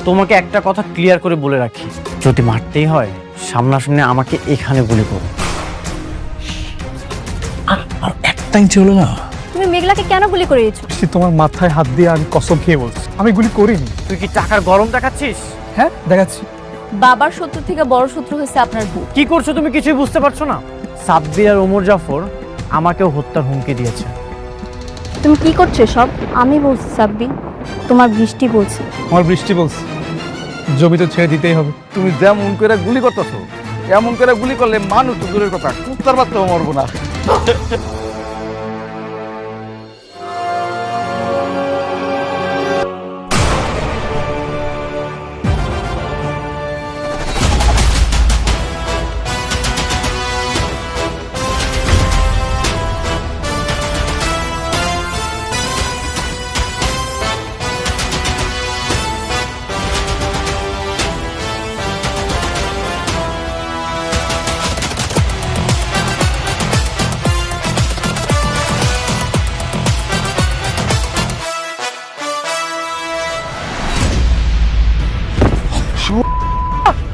তোমাকে একটা কথা ক্লিয়ার করে বলে রাখি, যদি মারতেই হয় সামনাসামনি আমাকে এখানে গুলি করো। আর একটা ইঞ্চি হলো না। তুমি মেঘলাকে কেন গুলি করিয়েছো? তোমার মাথায় হাত দিয়ে আমি কসম খেয়ে বলছি আমি গুলি করিনি। তুই কি টাকার গরম দেখাচ্ছিস? হ্যাঁ দেখাচ্ছি। বাবার শত্রু থেকে বড় শত্রু হয়েছে আপনার বউ। কি করছো তুমি কিছুই বুঝতে পারছো না? সাব্বির আর ওমর জাফর আমাকেও হত্যার হুমকি দিয়েছে। তুমি কি করছো সব? আমি বলছি সাব্বির, তোমার বৃষ্টি বলছে। আমার বৃষ্টি বলছে জমি তো ছেড়ে দিতেই হবে। তুমি যেমন করে গুলি করতেছো এমন করে গুলি করলে মানুষ তো দূরের কথা, কুত্তার বাচ্চাও মরবো না।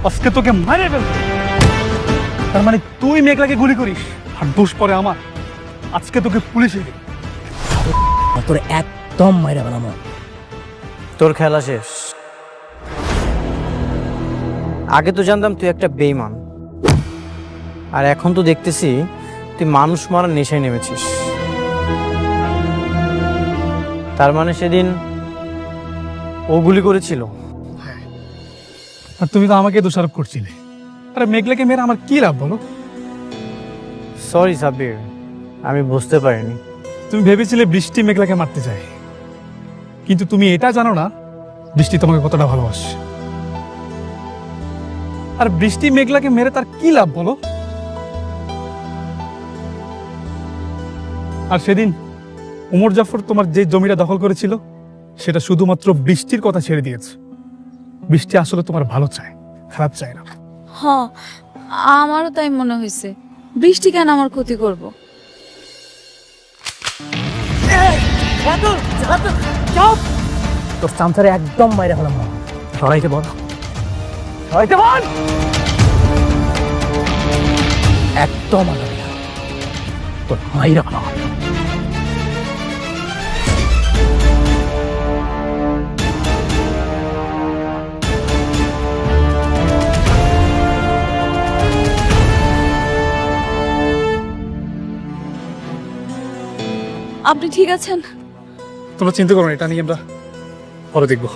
আজকে তোকে মারে ফেলবো। তার মানে তুই মেঘলাকে গুলি করিস আর দোষ পরে আমার। আজকে তোকে পুলিশে দিই। তোর একদম মাইরা বানাবো। তোর খেলা শেষ। আগে তো জানতাম তুই একটা বেঈমান, আর এখন তো দেখতেছি তুই মানুষ মারার নেশায় নেমেছিস। তার মানে সেদিন ও গুলি করেছিল? আর তুমি তো আমাকে দোষারোপ করছিলে। আরে মেঘলাকে মেরে আমার কি লাভ বলো? সরি সাব্বির, আমি বুঝতে পারিনি। তুমি ভেবেছিলে বৃষ্টি মেঘলাকে মারতে চায়, কিন্তু তুমি এটা জানো না বৃষ্টি তোমাকে কতটা ভালোবাসে। আর বৃষ্টি মেঘলাকে মেরে তার কি লাভ বলো? আর সেদিন ওমর জাফর তোমার যে জমিটা দখল করেছিল সেটা শুধুমাত্র বৃষ্টির কথা ছেড়ে দিয়েছে। বৃষ্টি আসলে তোমার ভালো চায়, খারাপ চায় না। হ্যাঁ, আমারও তাই মনে হয়েছে। বৃষ্টি কেন আমার ক্ষতি করব? তোর চামচারে একদম মাইরা ফেলাম। সরাইতে বল, হয়তো বল। একদম আলাদা তোর মাইরা ফেলাম। আপনি ঠিক আছেন? তোমরা চিন্তা করো না, এটা নিয়ে আমরা পরে দেখবো।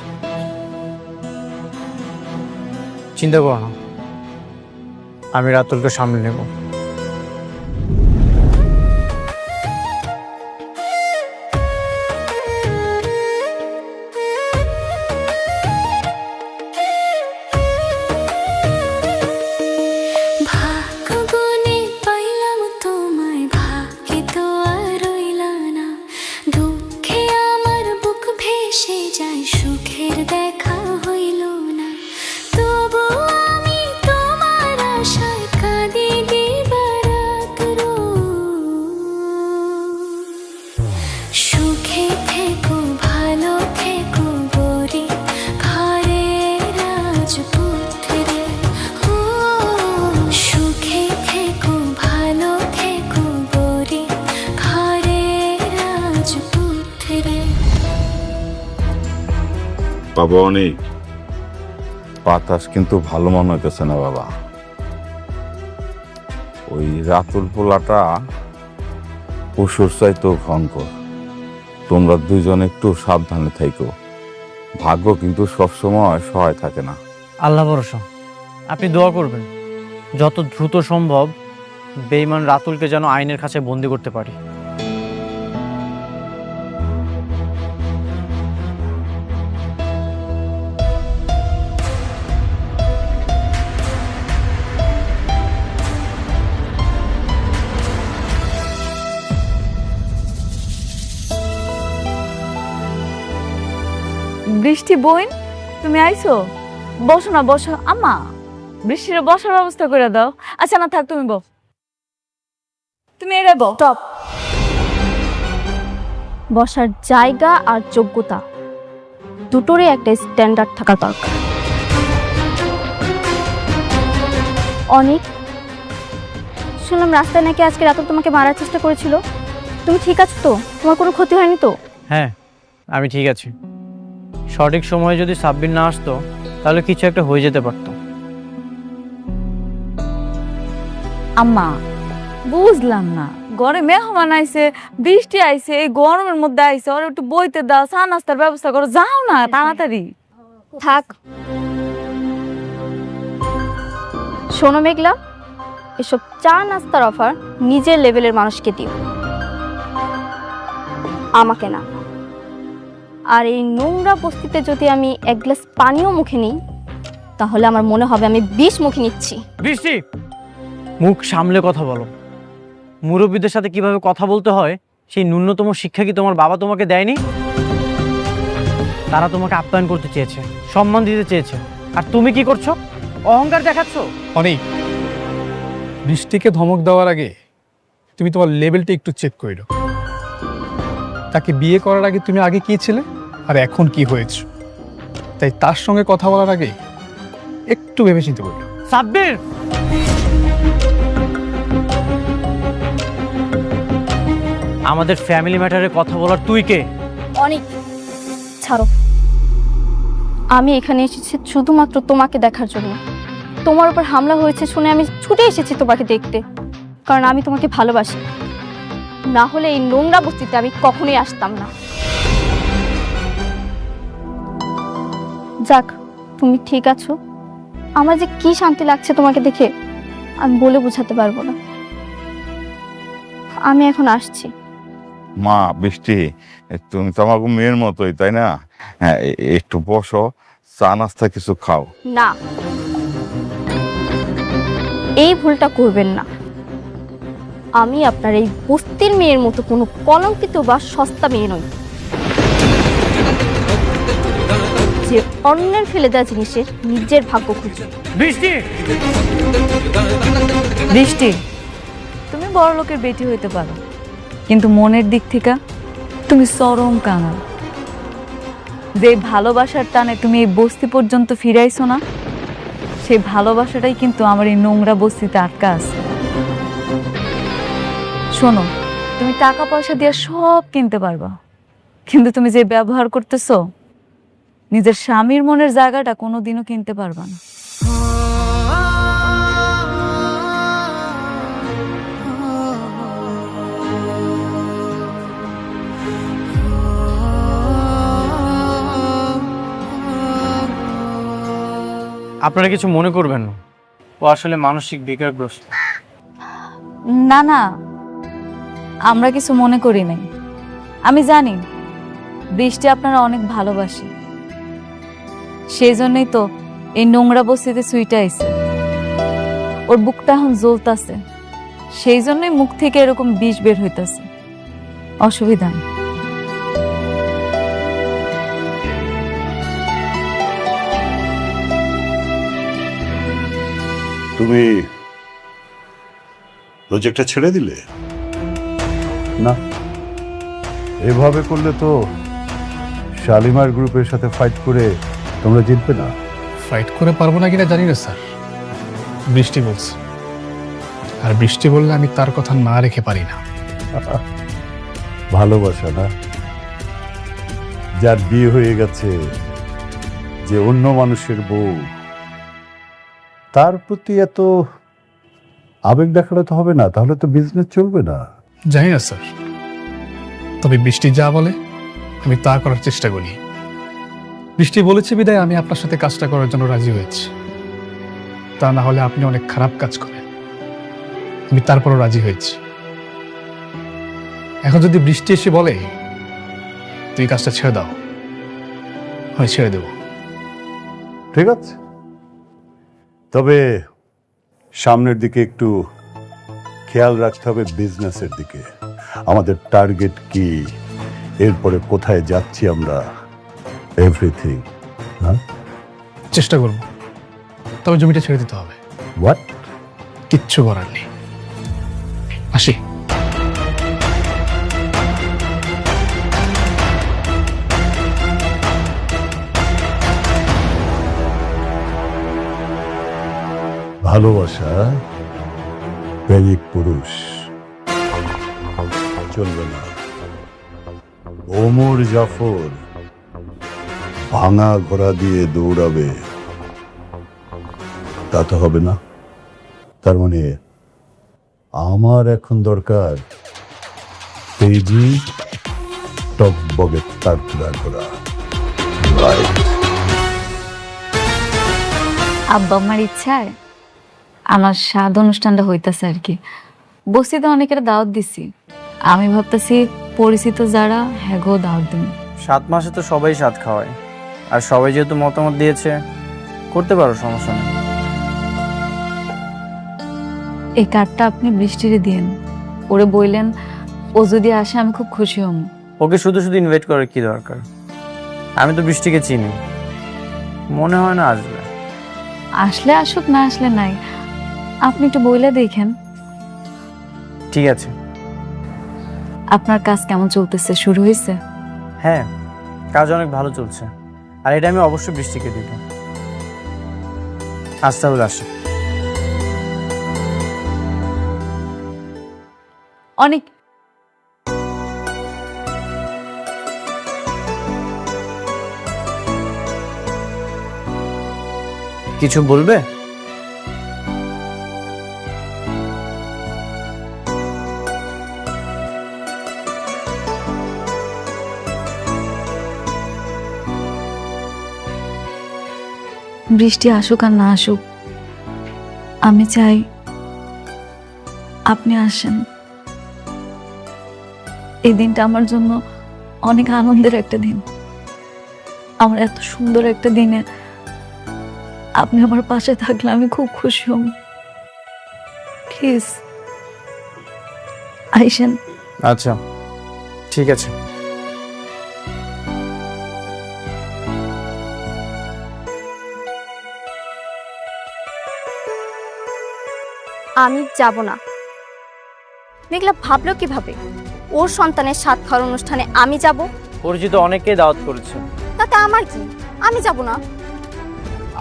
চিন্তা করো না, আমি রাতুলকে সামনে নেব। বাবা অনেক বাতাস কিন্তু ভালো মনে হইতেছে না বাবা। ওই রাতুল পোলাটা পশুর চাইতেও ভয়ঙ্কর। তোমরা দুইজন একটু সাবধানে থাইকো। ভাগ্য কিন্তু সবসময় সহায় থাকে না। আল্লাহ ভরসা, আপনি দোয়া করবেন যত দ্রুত সম্ভব বেঈমান রাতুলকে যেন আইনের কাছে বন্দি করতে পারি। বৃষ্টি বোন, তুমি আইছো? বসো না, বসো। আম্মা, বৃষ্টির বসার ব্যবস্থা করে দাও। আচ্ছা না থাক, তুমি বস। তুমি এরে বস। স্টপ। বসার জায়গা আর যোগ্যতা দুটোরই একটা স্ট্যান্ডার্ড থাকা দরকার। অনেক শুনলাম রাস্তায় নাকি আজকে রাতে তোমাকে মারার চেষ্টা করেছিল, তুমি ঠিক আছো তো? তোমার কোনো ক্ষতি হয়নি তো? হ্যাঁ, আমি ঠিক আছি। সঠিক সময়ে যদি সাব্বির না আসতো তাহলে কিছু একটা হয়ে যেতে পারতো। আম্মা বুঝলাম না, ঘরে মেহমান আইছে, বৃষ্টি আইছে, এই গরমের মধ্যে আইছে, ওর একটু বইতে দাও, চা নাস্তার ব্যবস্থা করো, যাও না তাড়াতাড়ি। থাক। শোনো মেঘলা, এসব চা নাস্তার অফার নিজের লেভেলের মানুষকে দিও, আমাকে না। আর এই নোংরা বস্তিতে যদি আমি এক গ্লাস পানিও মুখে নিই তাহলে আমার মনে হবে আমি 20 মুখে নিচ্ছি। বৃষ্টি, মুখ সামলে কথা বলো। মুরব্বীদের সাথে কিভাবে কথা বলতে হয় সেই ন্যূনতম শিক্ষা কি তোমার বাবা তোমাকে দেয়নি? তারা তোমাকে আপ্যায়ন করতে চেয়েছে, সম্মান দিতে চেয়েছে, আর তুমি কি করছো? অহংকার দেখাচ্ছ। অনেক বৃষ্টিকে ধমক দেওয়ার আগে তুমি তোমার লেভেলটা একটু চেক করে নাও। তাকে বিয়ে করার আগে তুমি আগে কি ছিলে আর এখন কি হয়েছে, তাই তার সঙ্গে কথা বলার আগে একটু ভেবে চিন্তে করো। সাব্বির, আমাদের ফ্যামিলি ম্যাটারে কথা বলার তুই কে? অনেক ছাড়ো, আমি এখানে এসেছি শুধুমাত্র তোমাকে দেখার জন্য। তোমার উপর হামলা হয়েছে শুনে আমি ছুটে এসেছি তোমাকে দেখতে, কারণ আমি তোমাকে ভালোবাসি। না হলে এই নোংরা বস্তিতে আমি কখনোই আসতাম না। যাক, তুমি ঠিক আছো। আমার যে কি শান্তি লাগছে তোমাকে দেখে আমি বলে বোঝাতে পারবো না। আমি এখন আসছি। মা বৃষ্টি, তুমি তো আমাকে মেয়ের মতোই, তাই না? হ্যাঁ, একটু বসো, চা নাস্তা কিছু খাও। না, এই ভুলটা করবেন না। আমি আপনার এই বস্তির মেয়ের মতো কোনো কলঙ্কিত বা সস্তা মেয়ে নই, যে অন্যের ফেলে দেওয়া জিনিসের নিজের ভাগ্য খুঁজে। বৃষ্টি, বৃষ্টি, তুমি বড় লোকের বেটি হইতে পারো, কিন্তু মনের দিক থেকে তুমি চরম কাঙাল। যে ভালোবাসার টানে তুমি এই বস্তি পর্যন্ত ফিরাইছো না, সেই ভালোবাসাটাই কিন্তু আমার এই নোংরা বস্তিতে আটকা আছে। শোনো, তুমি টাকা পয়সা দিয়ে সব কিনতে পারবা, কিন্তু তুমি যে ব্যবহার করতেছো, নিজের স্বামীর মনের জায়গাটা কোনোদিনও কিনতে পারবা না। আপনারা কিছু মনে করবেন না, ও আসলে মানসিক বিকারগ্রস্ত। না না, আমরা কিছু মনে করি নাই। আমি জানি বৃষ্টি আপনারা অনেক ভালোবাসি, সেই জন্যই তো এই নোংরা বস্তিতে সুইটা আইছে। ওর বুকটা এখন জ্বলতাছে, সেই জন্যই মুখ থেকে এরকম বিষ বের হইতাছে। অসুবিধা নেই। তুমি প্রজেক্টটা ছেড়ে দিলে? না, এভাবে করলে তো শালিমার গ্রুপের সাথে ফাইট করে তোমরা জিতবে না। ফাইট করে পারবো না কিনা জানি না স্যার, বৃষ্টি বলছে, আর বৃষ্টি বললে আমি তার কথা না রেখে পারি না। ভালোবাসা না, যার বিয়ে হয়ে গেছে, যে অন্য মানুষের বউ, তার প্রতি এত আবেগ দেখালে তো হবে না, তাহলে তো বিজনেস চলবে না। জানি না স্যার, তবে বৃষ্টি যা বলে আমি তা করার চেষ্টা করি। বৃষ্টি বলেছে বিদায় আমি আপনার সাথে কাজটা করার জন্য রাজি হয়েছি, তা না হলে আপনি অনেক খারাপ কাজ করেন। আমি তারপরও রাজি হয়েছি। এখন যদি বৃষ্টি এসে বলে তুই কাজটা ছেড়ে দাও, হয় ছেড়ে দেব। ঠিক আছে, তবে সামনের দিকে একটু খেয়াল রাখতে হবে, বিজনেসের দিকে। আমাদের টার্গেট কি, এরপরে কোথায় যাচ্ছি আমরা, এভরিথিং। হ্যাঁ, চেষ্টা করব, তবে জমিটা ছেড়ে দিতে হবে। হোয়াট? কিচ্ছু করার নেই। আসি। ভালোবাসা প্রেমিক পুরুষ চলবে না। ওমর জাফর ভাঙা ঘোড়া দিয়ে দৌড়াবে, তা তো হবে না। তার মানে আমার এখন দরকার তেজি টকবগে তারকুড়া ঘোড়া। রাইট। আব্বা আমার ইচ্ছায় আমার স্বাদ অনুষ্ঠানটা হইতাছে আর কি। বস্তিতে অনেকের দাওয়াত দিছি, আমি ভাবতেছি পরিচিত যারা হ্যাগো দাওয়াত দিন। 7 মাসে তো সবাই স্বাদ খাওয়ায়, আর সবাই যেহেতু মতামত দিয়েছে করতে পারো, সমস্যা নেই। এই কার্ডটা আপনি বৃষ্টিরে দিন, ওরে বললেন ও যদি আসে আমি খুব খুশি হব। ওকে শুধু শুধু ইনভাইট করার কি দরকার? আমি তো বৃষ্টিকে চিনি, মনে হয় না আসবে। আসলে আসুক, না আসলে নাই, আপনি একটু বইলে দেখেন। ঠিক আছে। আপনার কাজ কেমন চলতেছে, শুরু হয়েছে? হ্যাঁ, কাজ অনেক ভালো চলছে, আর এটা আমি অবশ্যই বৃষ্টিকে দিব। আজ তাহলে আসি। অনেক কিছু বলবে? বৃষ্টি আসুক আর না আসুক, আমি চাই আপনি আসেন। এই দিনটা আমার জন্য অনেক আনন্দের একটা দিন। আমার এত সুন্দর একটা দিনে আপনি আমার পাশে থাকলে আমি খুব খুশি হব। প্লিজ আইসেন। আচ্ছা, ঠিক আছে। আমি যাব না। মেঘলা ভাবলো কিভাবে ওর সন্তানের সাত খাওয়ার অনুষ্ঠানে আমি যাব? পরিচিত অনেককেই দাওয়াত করেছে। তাতে আমার কি? আমি যাব না।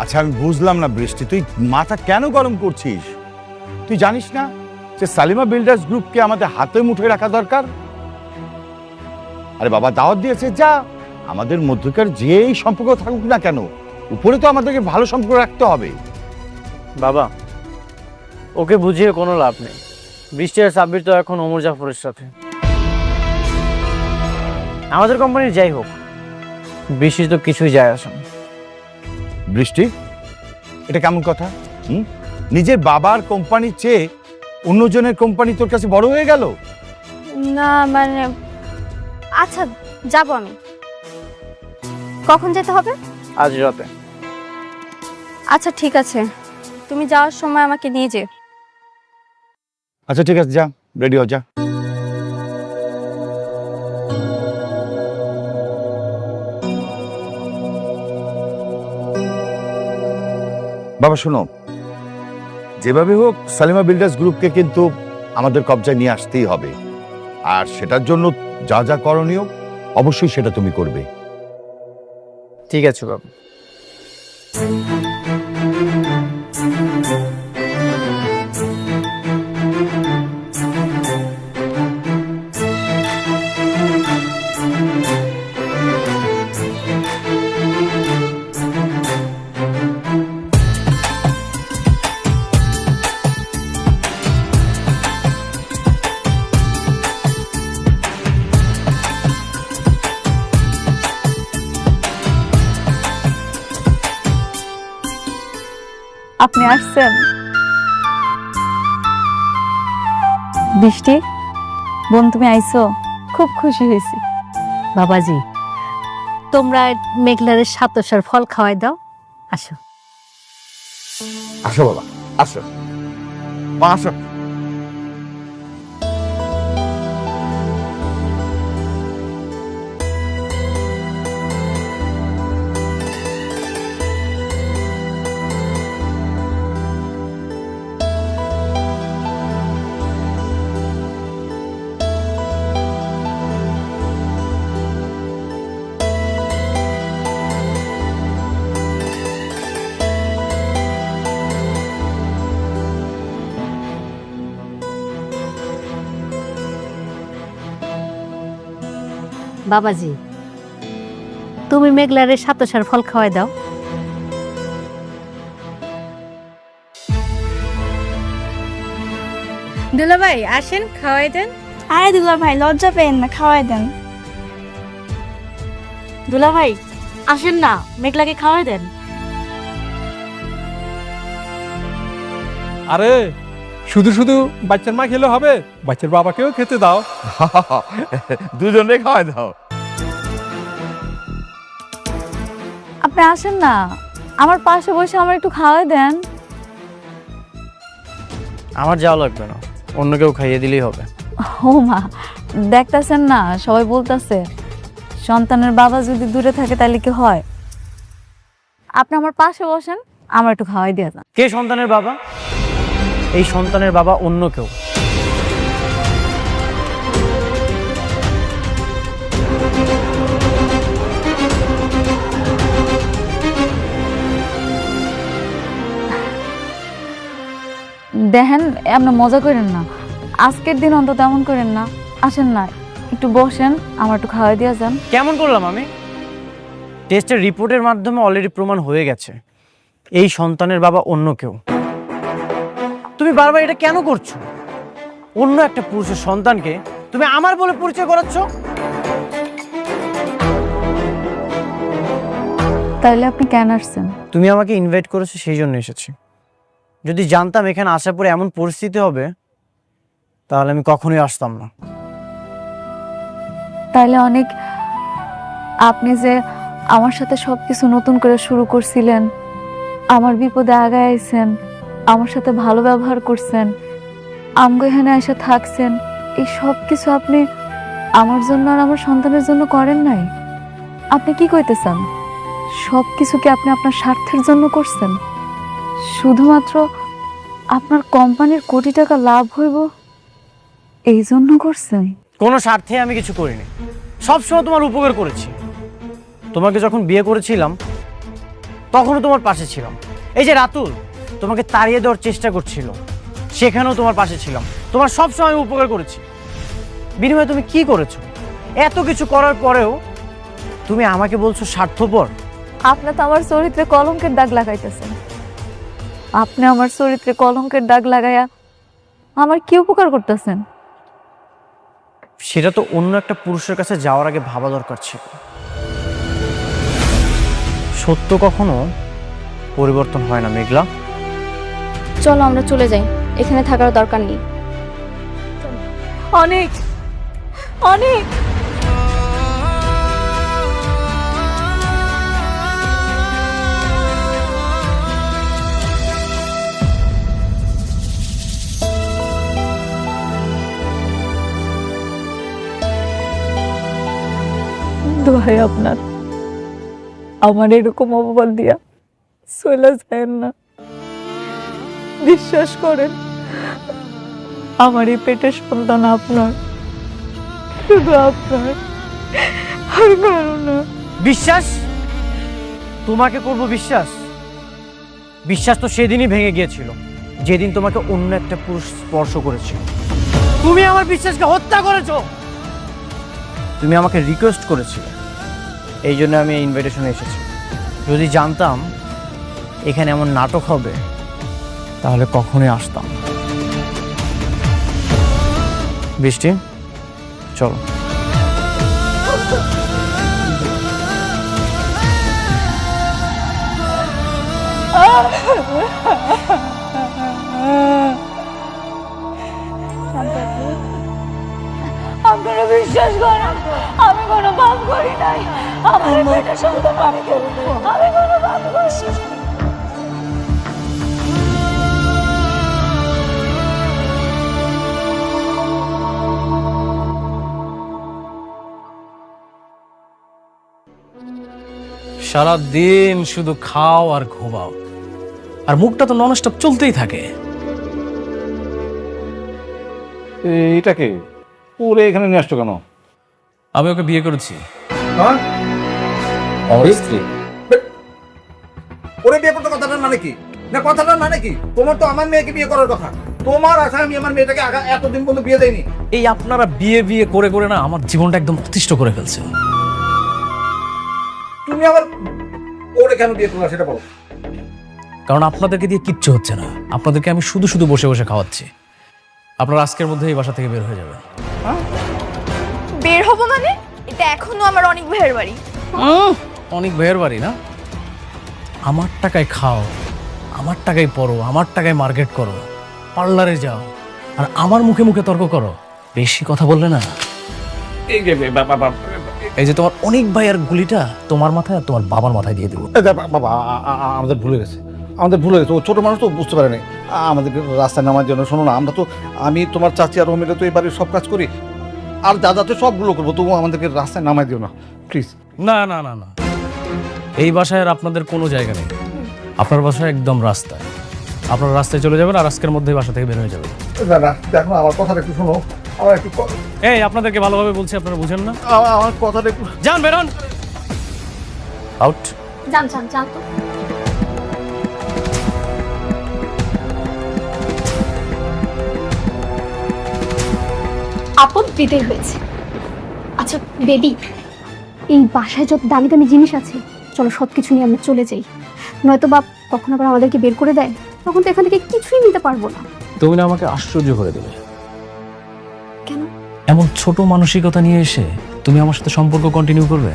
আচ্ছা আমি বুঝলাম না বৃষ্টি, তুই মাথা কেন গরম করছিস? তুই জানিস না যে সালিমা বিল্ডার্স গ্রুপকে আমাদের হাতে মুঠোয় রাখা দরকার? আরে বাবা দাওয়াত দিয়েছে, যা। আমাদের মধ্যকার যেই সম্পর্ক থাকুক না কেন, উপরে তো আমাদেরকে ভালো সম্পর্ক রাখতে হবে। বাবা, ওকে বুঝিয়ে কোনো লাভ নেই। বৃষ্টি আর সাব্বির তো এখন ওমর জাফরের সাথে। আমাদের কোম্পানির যাই হোক, বৃষ্টির তো কিছুই যায় আসে না। বৃষ্টি, এটা কেমন কথা? নিজের বাবার কোম্পানির চেয়ে অন্যজনের কোম্পানি তোর কাছে বড় হয়ে গেল? না মানে, আচ্ছা যাব আমি। কখন যেতে হবে? আজ রাতে। আচ্ছা ঠিক আছে, তুমি যাওয়ার সময় আমাকে নিয়ে যেও। আচ্ছা ঠিক আছে, যা, রেডি হ, যা। বাবা শোনো, যেভাবে হোক সালিমা বিল্ডার্স গ্রুপকে কিন্তু আমাদের কবজায় নিয়ে আসতেই হবে, আর সেটার জন্য যা যা করণীয় অবশ্যই সেটা তুমি করবে। ঠিক আছে বাবা। আপনি আসছেন? বৃষ্টি বোন, তুমি আইছো, খুব খুশি হয়েছি। বাবাজি, তোমরা মেঘলারের সাতসার ফল খাওয়াই দাও। আসো আসো বাবা, আসো মা, আসো। বাবাজি, তুমি মেঘলারে সাতশার ফল খাওয়াই দাও। দুলাভাই আসেন, খাওয়াই দেন। আরে দুলাভাই লজ্জা পেন না, খাওয়াই দেন। দুলাভাই আসেন না, মেঘলাকে খাওয়াই দেন। আরে শুধু শুধু বাচ্চার মা খেলে হবে, বাচ্চার বাবাকেও খেতে দাও। দুজনে খাওয়াই দাও। আপনি আসেন না, আমার পাশে বসে আমার একটু খাওয়াই দেন। আমার যাওয়া লাগবে না, অন্য কেউ খাইয়ে দিলেই হবে। ও মা, দেখতেছেন না সবাই বলতেছে সন্তানের বাবা যদি দূরে থাকে তাহলে কি হয়? আপনি আমার পাশে বসেন, আমার একটু খাওয়াই দিয়ে যান। কে সন্তানের বাবা? এই সন্তানের বাবা অন্য কেউ। দেখেন আপনি মজা করেন না, আজকের দিন অন্তত এমন করেন না। আসেন না, একটু বসেন, আমার একটু খাওয়াই দিয়ে যান। কেমন করলাম আমি? টেস্টের রিপোর্টের মাধ্যমে অলরেডি প্রমাণ হয়ে গেছে এই সন্তানের বাবা অন্য কেউ। তুমি বারবার এটা কেন করছো? অন্য একটা পুরুষের সন্তানকে তুমি আমার বলে পরিচয় করাচ্ছ। তাইলে আপনি কেন আসছেন? তুমি আমাকে ইনভাইট করেছো, সেই জন্য এসেছি। যদি জানতাম এখানে আসার পরে এমন পরিস্থিতি হবে তাহলে আমি কখনোই আসতাম না। তাইলে অনেক, আপনি যে আমার সাথে সবকিছু নতুন করে শুরু করছিলেন, আমার বিপদে আগায় আইছেন, আমার সাথে ভালো ব্যবহার করছেন, আমগো এখানে এসে থাকছেন, এই সব কিছু আপনি আমার জন্য আর আমার সন্তানের জন্য করেন নাই। আপনি কি কইতেছেন? সব কিছু কি আপনি আপনার স্বার্থের জন্য করছেন? শুধুমাত্র আপনার কোম্পানির কোটি টাকা লাভ হইব এই জন্য করছেন? কোনো স্বার্থে আমি কিছু করিনি, সবসময় তোমার উপকার করেছি। তোমাকে যখন বিয়ে করেছিলাম তখনও তোমার পাশে ছিলাম। এই যে রাতুল তোমাকে তাড়িয়ে দেওয়ার চেষ্টা করছিল, সেখানেও তোমার পাশে ছিলাম। তোমার সবসময় আমি উপকার করেছি। বিনিময়ে তুমি কি করেছো? এত কিছু করার পরেও তুমি আমাকে বলছো স্বার্থপর। আপনি তো আমার চরিত্রে কলঙ্কের দাগ লাগাইতেছেন। আপনি আমার চরিত্রে কলঙ্কের দাগ লাগাইয়া আমার কি উপকার করতেছেন? সেটা তো অন্য একটা পুরুষের কাছে যাওয়ার আগে ভাবা দরকার ছিল। সত্য কখনো পরিবর্তন হয় না মেঘলা। চলো আমরা চলে যাই, এখানে থাকার দরকার নেই। অনেক অনেক দোহাই আপনার, আমার এরকম অপবাদ দিয়া চলে যায় না। বিশ্বাস করেন, আমার এই পেটের সন্তান আপনার, শুধু আপনার, আর কারো না। বিশ্বাস? তোমাকে করব বিশ্বাস? বিশ্বাস তো সেদিনই ভেঙে গিয়েছিল যেদিন তোমাকে অন্য একটা পুরুষ স্পর্শ করেছিল। তুমি আমার বিশ্বাসকে হত্যা করেছো। তুমি আমাকে রিকোয়েস্ট করেছিলে, এই জন্য আমি এই ইনভাইটেশনে এসেছি। যদি জানতাম এখানে এমন নাটক হবে তাহলে কখনোই আসতাম না। বৃষ্টি, চলো। আপনারা বিশ্বাস করেন, আমি কোনো পাপ করি নাই। আমার পেটের সন্তান আমি কোনো পাপ করছি। সারাদিন শুধু খাও আর ঘুমাও, আর মুখটা তো ননস্টপ চলতেই থাকে। এটাকে পুরো এখানে নিয়ে আসছো কেন? আমি ওকে বিয়ে করেছি। আমার স্ত্রী? ওরে বিয়ে করতে কথাটার মানে কি? না কথাটার মানে কি? তোমার তো আমার মেয়েকে বিয়ে করার কথা। তোমার আশা আমি আমার মেয়েটাকে এতদিন পর্যন্ত বিয়ে দেয়নি। এই আপনারা বিয়ে বিয়ে করে করে না আমার জীবনটা একদম অতিষ্ঠ করে ফেলছেন। তুমি আবার ওরে কেন বিয়ে করলা সেটা বলো। কারণ আপনাদেরকে দিয়ে কিচ্ছু হচ্ছে না, আপনাদেরকে আমি শুধু শুধু বসে বসে খাওয়াচ্ছি। আপনারা আজকের মধ্যে এই বাসা থেকে বের হয়ে যাবেন। বের হবো মানে? এটা এখনো আমার অনেক ভাইয়ের বাড়ি। অনেক ভাইয়ের বাড়ি না? আমার টাকায় খাও, আমার টাকায় পড়ো, আমার টাকায় মার্কেট করো, পার্লারে যাও, আর আমার মুখে মুখে তর্ক করো। বেশি কথা বললে না এই যে তোমার অনেক ভাইয়ের গুলিটা তোমার মাথায় আর তোমার বাবার মাথায় দিয়ে দেবো। বাবা আমাদের ভুলে গেছে, আমাদের ভুলে গেছে। ও ছোট মানুষ তো বুঝতে পারে না আমাদেরকে রাস্তায় নামার জন্য। শোনো না, আমরা তো আমি তোমার চাচি আর মিলে তো এই বাড়ির সব কাজ করি, আর যা যাতে সবগুলো করবো, তবু আমাদেরকে রাস্তায় নামাই দিও না প্লিজ। না না না না, এই বাসায় আর আপনাদের কোনো জায়গা নেই। আপনার বাসায় একদম রাস্তায়। আপনারা রাস্তায় চলে যাবেন আর আজকের মধ্যে বাসা থেকে বের হয়ে যাবেন। না দেখো আমার কথাটা একটু শোনো, আমার একটু এই আপনাদেরকে ভালোভাবে বলছি, আপনারা বুঝেন না? আমার কথাটা একটু যান, বেরোন, আউট। যান যান যান তো। আপদ বিদায় হয়েছে। আচ্ছা বেবি, এই বাসায় যত দামি দামি জিনিস আছে, চলো সব কিছু নিয়ে আমরা চলে যাই, নয়তো বাপ কখন আবার আমাদেরকে বের করে দেয়, তখন তো এখান থেকে কিছুই নিতে পারবো না। তুমি না আমাকে আশ্চর্য করে দেবে। কেন? এমন ছোট মানসিকতা নিয়ে এসে তুমি আমার সাথে সম্পর্ক কন্টিনিউ করবে,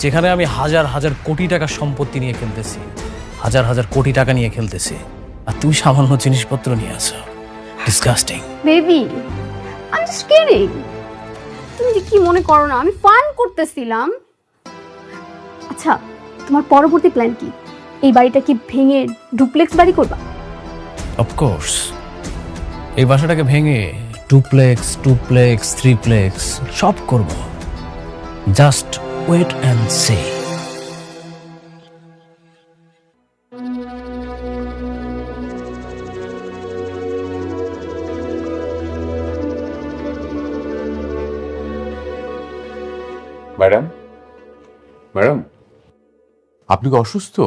যেখানে আমি হাজার হাজার কোটি টাকার সম্পত্তি নিয়ে খেলতেছি, হাজার হাজার কোটি টাকা নিয়ে খেলতেছি, আর তুমি সামান্য জিনিসপত্র নিয়ে আসো। Disgusting. Baby, I am just kidding. তুমি যে কি মনে করো না, আমি ফান করতেছিলাম। আচ্ছা, তোমার পরবর্তী প্ল্যান কি? এই বাড়িটা কি ভেঙে ডুপ্লেক্স বাড়ি করবা? অফকোর্স, এই বাসাটাকে ভেঙে ডুপ্লেক্স, টুপ্লেক্স, থ্রিপ্লেক্স সব করব। Just wait and see. Madam, madam, আপনি কি অসুস্থ?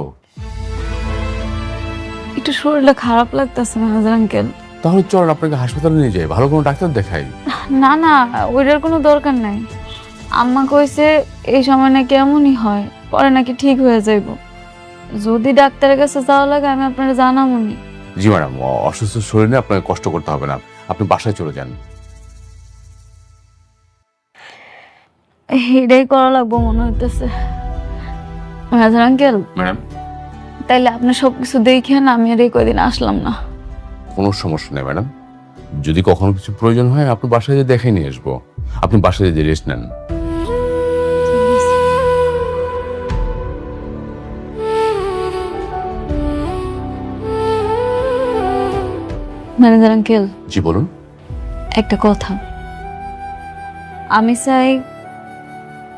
একটু শরীরটা খারাপ লাগতেছে মেহেজার আঙ্কেল। তাহলে চলেন আপনাকে হাসপাতালে নিয়ে যাই, ভালো কোনো ডাক্তার দেখাই। না না, ওইটার কোনো দরকার নাই। আম্মা কইছে এই সময় নাকি এমনই হয়, পরে নাকি ঠিক হয়ে যাইব। যদি ডাক্তারের কাছে যাওয়া লাগে আমি আপনারা জানাবনি। জি ম্যাডাম, অসুস্থ শরীরে আপনাকে কষ্ট করতে হবে না, আপনি বাসায় চলে যান। এটাই করা লাগবো মনে হইতেছে। মেহেজার আঙ্কেল, ম্যাডাম, তাইলে আপনি সবকিছু দেখেন, আমি আর এই কয়দিন আসলাম না। কোনো সমস্যা নেই ম্যাডাম, যদি কখনো কিছু প্রয়োজন হয় আপনি বাসায় যেয়ে দেখে নিয়ে আসবো। আপনি বাসায় যেয়ে রেস্ট নেন। ম্যানেজার আঙ্কেল, জি বলুন। একটা কথা, আমি চাই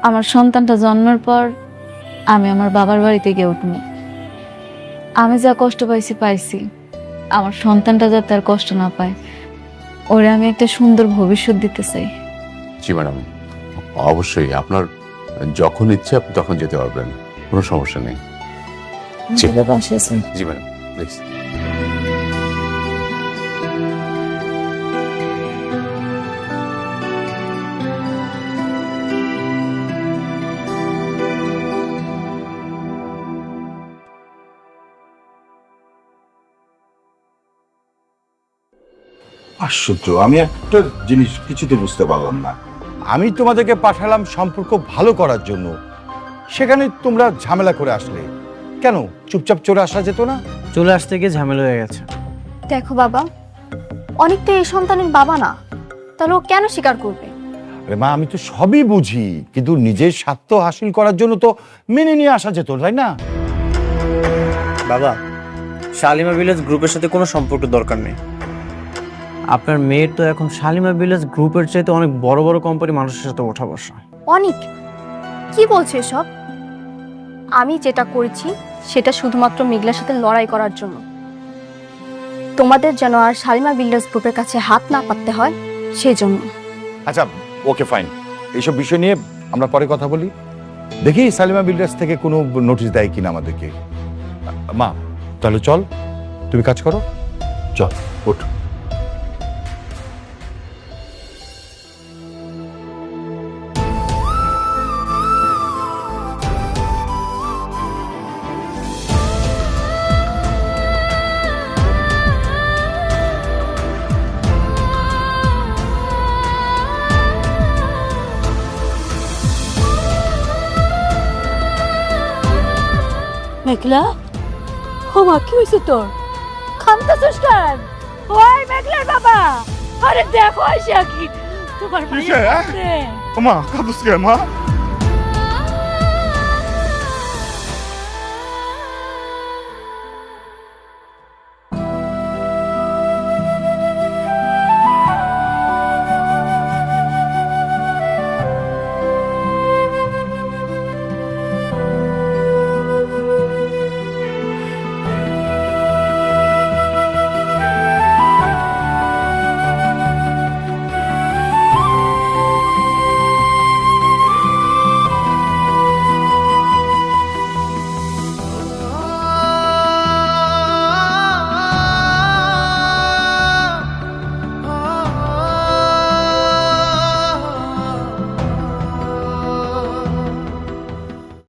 আমার সন্তানটা জন্মের পর আমি আমার বাবার বাড়িতে গিয়ে উঠবো। আমি যা কষ্ট পাইছি, আমার সন্তানটা যাতে আর কষ্ট না পায়, ওরে আমি একটা সুন্দর ভবিষ্যৎ দিতে চাই। জি ম্যাডাম, অবশ্যই আপনার যখন ইচ্ছে আপনি তখন যেতে পারবেন, কোনো সমস্যা নেই। জি জি ম্যাডাম, প্লিজ। আশ্চর্য, আমি একটা জিনিস কিছুতে বুঝতে পারলাম না। আমি তোমাদেরকে পাঠালাম সম্পর্ক ভালো করার জন্য, সেখানে তোমরা ঝামেলা করে আসলে কেন? চুপচাপ চলে আসা যেত না? চলে আসতে গিয়ে ঝামেলা হয়ে গেছে। দেখো বাবা, অনেক তো এই সন্তানের বাবা না, তাহলে ও কেন স্বীকার করবে? আরে মা, আমি তো সবই বুঝি, কিন্তু নিজের স্বার্থ হাসিল করার জন্য তো মেনে নিয়ে আসা যেত, তাই না? বাবা, শালিমা ভিলেজ গ্রুপের সাথে কোনো সম্পর্ক দরকার নেই। আপনার মেয়ের তো এখন শালিমা ভিলেজ গ্রুপের চাইতে অনেক বড় বড় কোম্পানি মানুষের সাথে ওঠা বসা। অনেক কি বলছে সব? আমি যেটা করেছি সেটা শুধুমাত্র মেঘলার সাথে লড়াই করার জন্য। তোমাদের যেন আর শালিমা বিল্ডার্স গ্রুপের কাছে হাত না পাততে হয় সেই জন্য। আচ্ছা ওকে ফাইন, এইসব বিষয় নিয়ে আমরা পরে কথা বলি। দেখি সালিমা বিল্ডার্স থেকে কোনো নোটিশ দেয় কিনা আমাদেরকে। মা তাহলে চল, তুমি কাজ করো, চল ওঠ। মেঘলা ও মা কি হয়েছে তোর খান্তাছিস কেন ওই মেঘলার বাবা আরে দেখো আইসা কি তোমার মা কাঁদুস কে মা